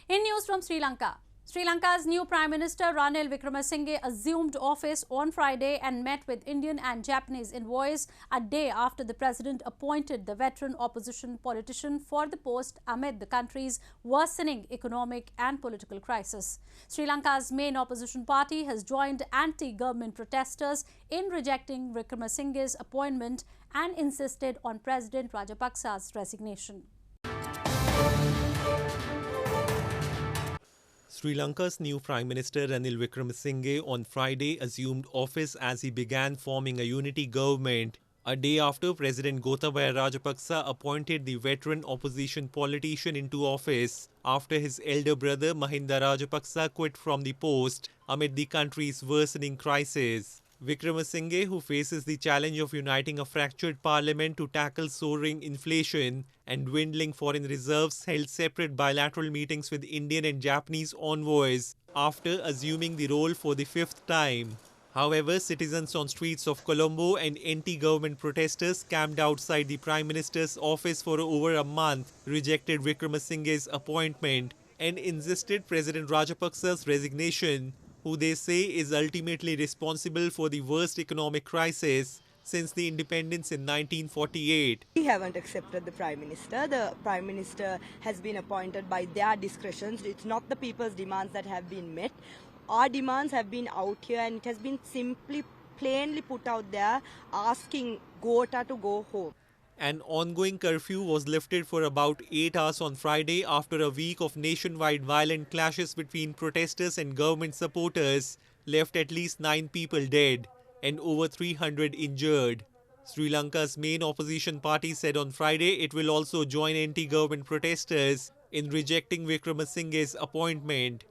In news from Sri Lanka, Sri Lanka's new Prime Minister Ranil Wickremesinghe assumed office on Friday and met with Indian and Japanese envoys a day after the president appointed the veteran opposition politician for the post amid the country's worsening economic and political crisis. Sri Lanka's main opposition party has joined anti-government protesters in rejecting Wickremesinghe's appointment and insisted on President Rajapaksa's resignation. Sri Lanka's new Prime Minister Ranil Wickremesinghe on Friday assumed office as he began forming a unity government, a day after President Gotabaya Rajapaksa appointed the veteran opposition politician into office after his elder brother Mahinda Rajapaksa quit from the post amid the country's worsening crisis. Wickremesinghe, who faces the challenge of uniting a fractured parliament to tackle soaring inflation and dwindling foreign reserves, held separate bilateral meetings with Indian and Japanese envoys after assuming the role for the fifth time. However, citizens on streets of Colombo and anti-government protesters camped outside the Prime Minister's office for over a month, rejected Wickremesinghe's appointment and insisted President Rajapaksa's resignation, who they say is ultimately responsible for the worst economic crisis since the independence in 1948. We haven't accepted the Prime Minister. The Prime Minister has been appointed by their discretion. It's not the people's demands that have been met. Our demands have been out here and it has been simply plainly put out there asking Gota to go home. An ongoing curfew was lifted for about 8 hours on Friday after a week of nationwide violent clashes between protesters and government supporters left at least 9 people dead and over 300 injured. Sri Lanka's main opposition party said on Friday it will also join anti-government protesters in rejecting Wickremesinghe's appointment.